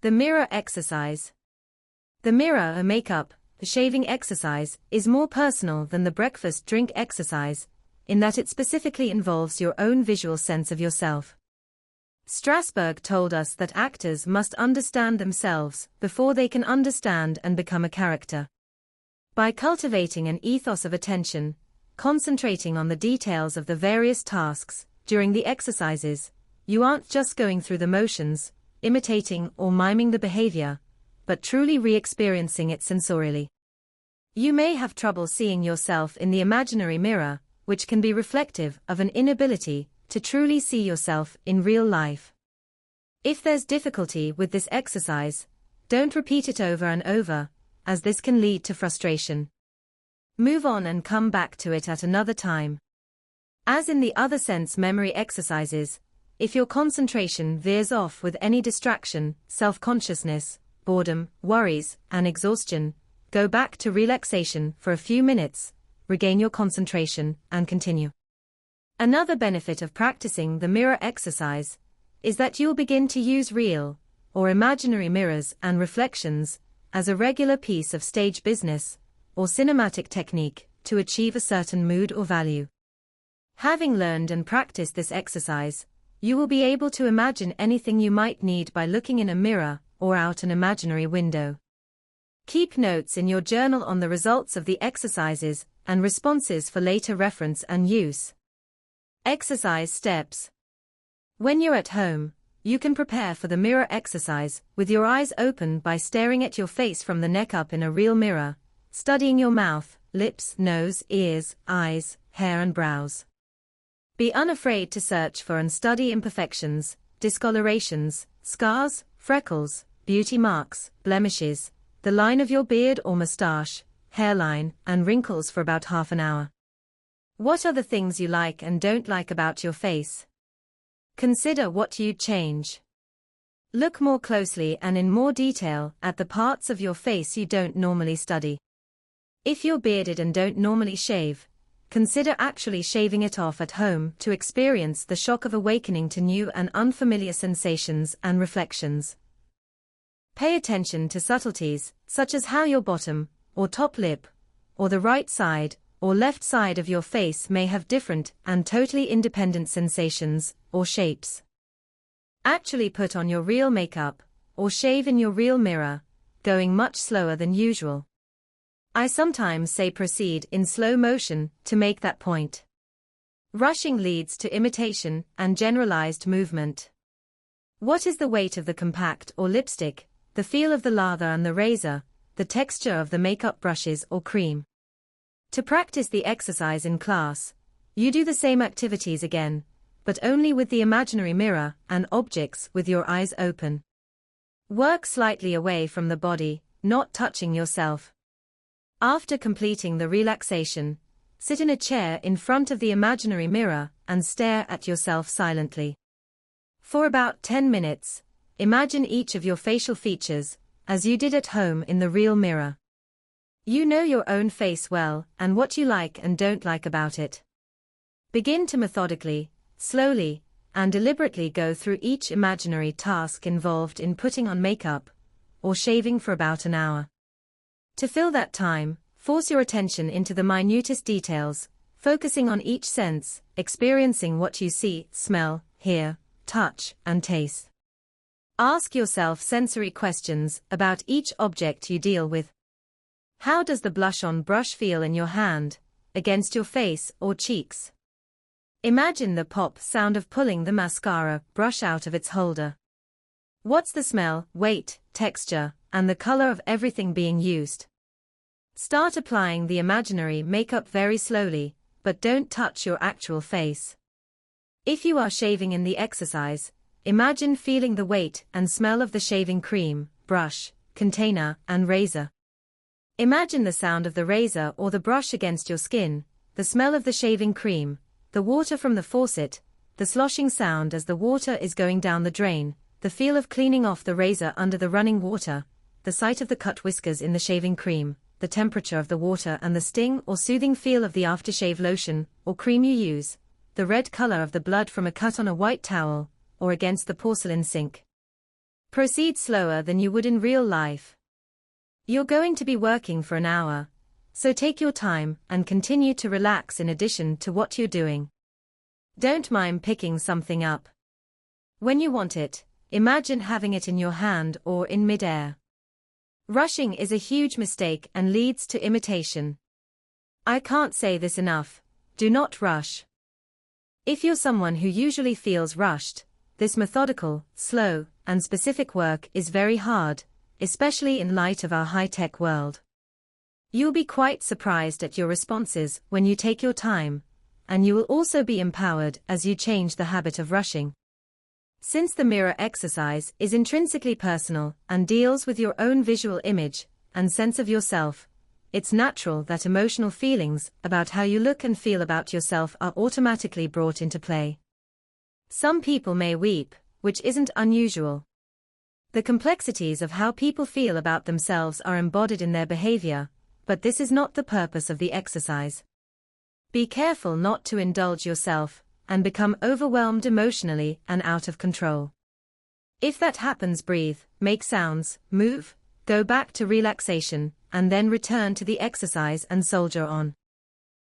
The mirror exercise. The mirror or makeup, the shaving exercise, is more personal than the breakfast drink exercise, in that it specifically involves your own visual sense of yourself. Strasberg told us that actors must understand themselves before they can understand and become a character. By cultivating an ethos of attention, concentrating on the details of the various tasks during the exercises, you aren't just going through the motions, imitating or miming the behavior, but truly re-experiencing it sensorially. You may have trouble seeing yourself in the imaginary mirror, which can be reflective of an inability to truly see yourself in real life. If there's difficulty with this exercise, don't repeat it over and over, as this can lead to frustration. Move on and come back to it at another time. As in the other sense memory exercises, if your concentration veers off with any distraction, self-consciousness, boredom, worries, and exhaustion, go back to relaxation for a few minutes, regain your concentration, and continue. Another benefit of practicing the mirror exercise is that you'll begin to use real or imaginary mirrors and reflections as a regular piece of stage business or cinematic technique to achieve a certain mood or value. Having learned and practiced this exercise, you will be able to imagine anything you might need by looking in a mirror or out an imaginary window. Keep notes in your journal on the results of the exercises and responses for later reference and use. Exercise steps. When you're at home, you can prepare for the mirror exercise with your eyes open by staring at your face from the neck up in a real mirror, studying your mouth, lips, nose, ears, eyes, hair and brows. Be unafraid to search for and study imperfections, discolorations, scars, freckles, beauty marks, blemishes, the line of your beard or mustache, hairline, and wrinkles for about half an hour. What are the things you like and don't like about your face? Consider what you'd change. Look more closely and in more detail at the parts of your face you don't normally study. If you're bearded and don't normally shave, consider actually shaving it off at home to experience the shock of awakening to new and unfamiliar sensations and reflections. Pay attention to subtleties, such as how your bottom, or top lip, or the right side, or left side of your face may have different and totally independent sensations or shapes. Actually put on your real makeup, or shave in your real mirror, going much slower than usual. I sometimes say proceed in slow motion to make that point. Rushing leads to imitation and generalized movement. What is the weight of the compact or lipstick, the feel of the lather and the razor, the texture of the makeup brushes or cream? To practice the exercise in class, you do the same activities again, but only with the imaginary mirror and objects with your eyes open. Work slightly away from the body, not touching yourself. After completing the relaxation, sit in a chair in front of the imaginary mirror and stare at yourself silently. For about 10 minutes, imagine each of your facial features, as you did at home in the real mirror. You know your own face well and what you like and don't like about it. Begin to methodically, slowly, and deliberately go through each imaginary task involved in putting on makeup or shaving for about an hour. To fill that time, force your attention into the minutest details, focusing on each sense, experiencing what you see, smell, hear, touch, and taste. Ask yourself sensory questions about each object you deal with. How does the blush-on brush feel in your hand, against your face or cheeks? Imagine the pop sound of pulling the mascara brush out of its holder. What's the smell, weight, texture, and the color of everything being used? Start applying the imaginary makeup very slowly, but don't touch your actual face. If you are shaving in the exercise, imagine feeling the weight and smell of the shaving cream, brush, container, and razor. Imagine the sound of the razor or the brush against your skin, the smell of the shaving cream, the water from the faucet, the sloshing sound as the water is going down the drain, the feel of cleaning off the razor under the running water, the sight of the cut whiskers in the shaving cream, the temperature of the water and the sting or soothing feel of the aftershave lotion or cream you use, the red color of the blood from a cut on a white towel or against the porcelain sink. Proceed slower than you would in real life. You're going to be working for an hour, so take your time and continue to relax in addition to what you're doing. Don't mime picking something up. When you want it, imagine having it in your hand or in mid-air. Rushing is a huge mistake and leads to imitation. I can't say this enough, do not rush. If you're someone who usually feels rushed, this methodical, slow, and specific work is very hard, especially in light of our high-tech world. You'll be quite surprised at your responses when you take your time, and you will also be empowered as you change the habit of rushing. Since the mirror exercise is intrinsically personal and deals with your own visual image and sense of yourself, it's natural that emotional feelings about how you look and feel about yourself are automatically brought into play. Some people may weep, which isn't unusual. The complexities of how people feel about themselves are embodied in their behavior, but this is not the purpose of the exercise. Be careful not to indulge yourself and become overwhelmed emotionally and out of control. If that happens, breathe, make sounds, move, go back to relaxation, and then return to the exercise and soldier on.